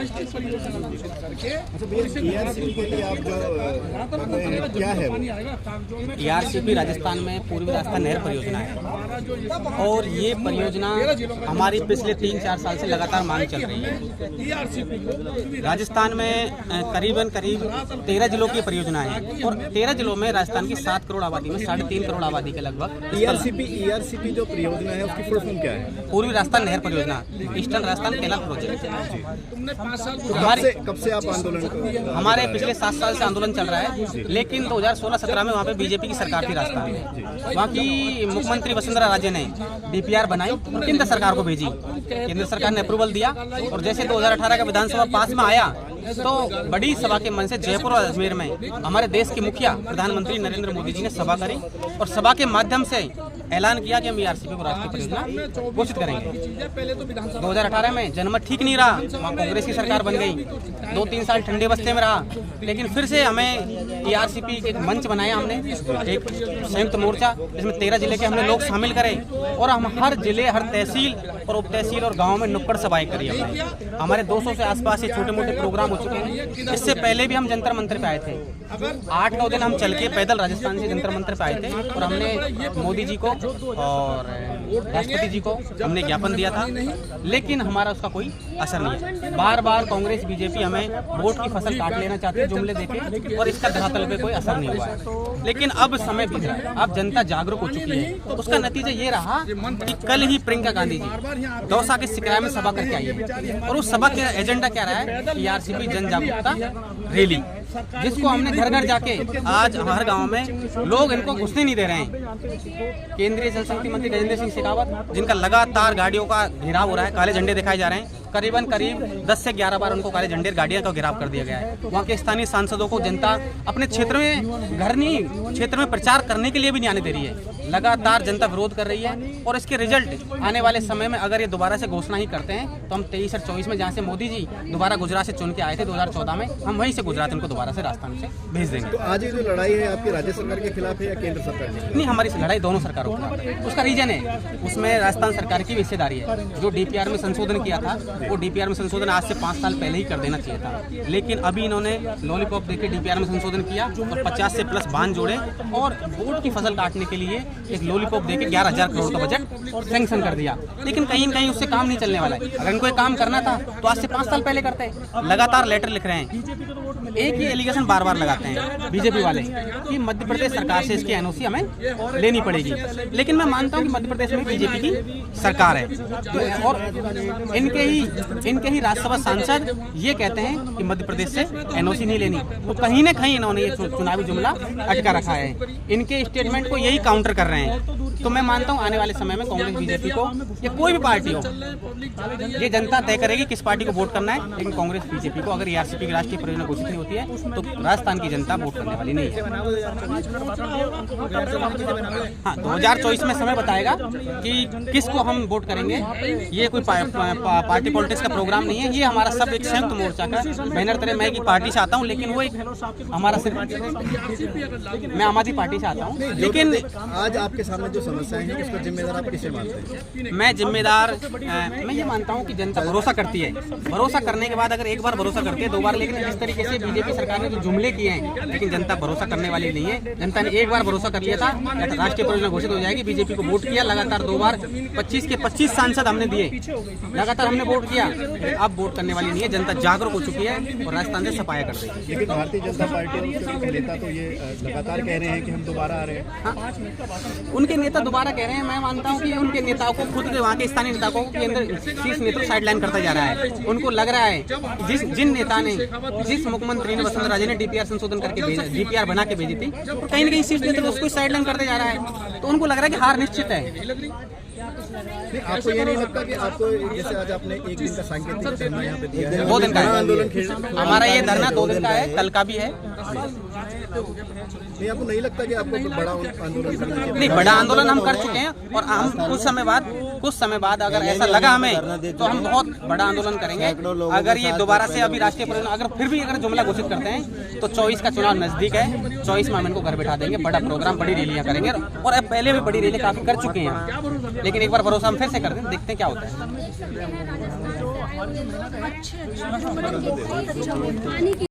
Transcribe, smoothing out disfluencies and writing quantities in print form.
राष्ट्रीय परियोजना घोषित करके ERCP के लिए आप जो क्या है ERCP राजस्थान में पूर्वी राजस्थान नहर परियोजना है और ये परियोजना हमारी पिछले 3-4 साल से लगातार मांग चल रही है। राजस्थान में करीब 13 जिलों की परियोजना है और 13 जिलों में राजस्थान की 7 करोड़ आबादी में 3.5 करोड़ आबादी के लगभग। ERCP जो परियोजना है उसकी फुल फॉर्म क्या है? पूर्वी राजस्थान नहर परियोजना, ईस्टर्न राजस्थान कैनाल प्रोजेक्ट। कब से आप आंदोलन हमारे पिछले 7 साल से आंदोलन चल रहा है, लेकिन 2016-17 में वहाँ पे बीजेपी की सरकार थी राजस्थान में। वहाँ की मुख्यमंत्री वसुंधरा राजे ने DPR बनाई और केंद्र सरकार को भेजी। केंद्र सरकार ने अप्रूवल दिया और जैसे 2018 का विधानसभा पास में आया तो बड़ी सभा के मन से जयपुर और अजमेर में हमारे देश के मुखिया प्रधानमंत्री नरेंद्र मोदी जी ने सभा करी और सभा के माध्यम से ऐलान किया कि हम ERCP को राष्ट्रीय परियोजना घोषित करेंगे। 2018 में जनमत ठीक नहीं रहा, वहाँ कांग्रेस की सरकार बन गई, 2-3 साल ठंडे बस्ते में रहा, लेकिन फिर से हमें ERCP एक मंच बनाया हमने, एक संयुक्त मोर्चा जिसमें 13 जिले के हमने लोग शामिल करे और हम हर जिले, हर तहसील और उप तहसील और गाँव में नुक्कड़ सभाएं करी हमने। हमारे 200 से आसपास ये छोटे मोटे प्रोग्राम हो चुके हैं। इससे पहले भी हम जंतर मंतर पे आए थे, 8-9 दिन हम चल के पैदल राजस्थान से जंतर मंतर पे आए थे और हमने मोदी जी को और राष्ट्रपति जी को हमने ज्ञापन दिया था, लेकिन हमारा उसका कोई असर नहीं है। बार बार कांग्रेस बीजेपी हमें वोट की फसल काट लेना चाहती है जुमले देके और इसका धरातल पे कोई असर नहीं हुआ है। लेकिन अब समय बीत रहा है, अब जनता जागरूक हो चुकी है। तो उसका नतीजा ये रहा कि कल ही प्रियंका गांधी जी दौसा के सिकराय में सभा करके आई है और उस सभा का एजेंडा क्या रहा है? ERCP जन जागरूकता रैली, जिसको हमने घर घर जाके आज हर गांव में लोग इनको घुसने नहीं दे रहे हैं। केंद्रीय जल शक्ति मंत्री गजेंद्र सिंह शेखावत, जिनका लगातार गाड़ियों का घेराव हो रहा है, काले झंडे दिखाए जा रहे हैं, करीब 10 से 11 बार उनको काले झंडे गाड़ियों का घेराव कर दिया गया है। वहाँ के स्थानीय सांसदों को जनता अपने क्षेत्र में घर नहीं, क्षेत्र में प्रचार करने के लिए भी नहीं आने दे रही है। लगातार जनता विरोध कर रही है और इसके रिजल्ट आने वाले समय में अगर ये दोबारा से घोषणा ही करते हैं तो हम 23 और 24 में जहाँ से मोदी जी दोबारा गुजरात से चुन के आए थे 2014 में, हम वहीं से गुजरात इनको दोबारा से राजस्थान से भेज देंगे। तो आज ये जो लड़ाई है आपकी राज्य सरकार के खिलाफ है या केंद्र सरकार की? नहीं, हमारी लड़ाई दोनों सरकारों के खिलाफ है। उसका रीजन है, उसमें राजस्थान सरकार की हिस्सेदारी है। जो DPR में संशोधन किया था वो DPR में संशोधन आज से 5 साल पहले ही कर देना चाहिए था, लेकिन अभी इन्होंने लॉलीपॉप देके DPR में संशोधन किया और 50 से प्लस बांध जोड़े और वोट की फसल काटने के लिए एक लॉलीपॉप देके 11,000 करोड़ का बजट सैंक्शन कर दिया। लेकिन कहीं न कहीं उससे काम नहीं चलने वाला है। अगर इनको काम करना था तो आज से 5 साल पहले करते। लगातार लेटर लिख रहे हैं, एक ही एलिगेशन बार बार लगाते हैं बीजेपी वाले कि मध्य प्रदेश सरकार से इसकी NOC हमें लेनी पड़ेगी। लेकिन मैं मानता हूं कि मध्य प्रदेश में बीजेपी की सरकार है और इनके ही राज्यसभा सांसद ये कहते हैं कि मध्य प्रदेश से NOC नहीं लेनी, तो कहीं ना कहीं इन्होंने ये चुनावी जुमला अटका रखा है। इनके स्टेटमेंट को यही काउंटर कर रहे हैं। तो मैं मानता हूं आने वाले समय में कांग्रेस बीजेपी को या कोई भी पार्टी हो, ये जनता तय करेगी किस पार्टी को वोट करना है। लेकिन कांग्रेस बीजेपी को अगर ERCP की राष्ट्रीय परियोजना घोषित नहीं होती है तो राजस्थान की जनता वोट करने वाली नहीं है। हाँ, 2024 में समय बताएगा कि किसको हम वोट करेंगे। ये कोई पार्टी पॉलिटिक्स का प्रोग्राम नहीं है, ये हमारा सब एक संयुक्त मोर्चा का बैनर तरह। मैं एक पार्टी से आता हूँ, लेकिन वो एक हमारा सिर्फ मैं आम आदमी पार्टी से आता हूँ। लेकिन आज आपके सामने जो समस्याएं हैं उसका जिम्मेदार आप किसे मानते हैं? मैं ये मानता हूँ कि जनता भरोसा करती है। भरोसा करने के बाद अगर एक बार भरोसा करती है, 2 बार, लेकिन इस तरीके से बीजेपी सरकार ने जो जुमले किए हैं, लेकिन जनता भरोसा करने वाली नहीं है। जनता ने एक बार भरोसा कर लिया था राष्ट्रीय परियोजना घोषित हो जाएगी, बीजेपी को वोट किया लगातार 2 बार, 25 के 25 सांसद हमने दिए, लगातार हमने वोट किया। अब वोट करने वाली नहीं है, जनता जागरूक हो चुकी है और राजस्थान से सफाया कर रही है। लेकिन भारतीय जनता पार्टी और उसके नेता तो ये लगातार कह रहे हैं कि हम दोबारा आ रहे हैं। हाँ, उनके नेता दोबारा कह रहे हैं। मैं मानता हूं कि उनके नेताओं को, खुद के वहाँ के स्थानीय नेताओं को शीर्ष नेतृत्व साइडलाइन करता जा रहा है। उनको लग रहा है जिन नेता ने, जिस मुख्यमंत्री ने वसुंधरा राजे ने DPR संशोधन करके भेजा, DPR बना के भेजी थी, तो कहीं ना कहीं शीर्ष नेतृत्व उसको साइडलाइन करते जा रहा है। तो उनको लग रहा है कि हार निश्चित है। आपको ये नहीं लगता कि आपको जैसे आज आपने 1 दिन का सांकेतिक धरना यहाँ पे दिया है, 2 दिन का है आंदोलन, हमारा ये धरना 2 दिन का है, कल का भी है। नहीं, आपको नहीं लगता कि आपको बड़ा आंदोलन करना चाहिए? नहीं, बड़ा आंदोलन हम कर चुके हैं और हम कुछ समय बाद अगर ऐसा लगा हमें तो हम बहुत बड़ा आंदोलन करेंगे। अगर ये दोबारा से अभी राष्ट्रीय परियोजना अगर फिर भी अगर जुमला घोषित करते हैं तो 24 का चुनाव नजदीक है, 24 में हम इनको घर बैठा देंगे, बड़ा प्रोग्राम, बड़ी रैलियां करेंगे। और अब पहले भी बड़ी रैली काफी कर चुके हैं, लेकिन एक बार भरोसा हम फिर से कर दें, देखते हैं क्या होता है। अच्छे अच्छे बहुत अच्छा पानी की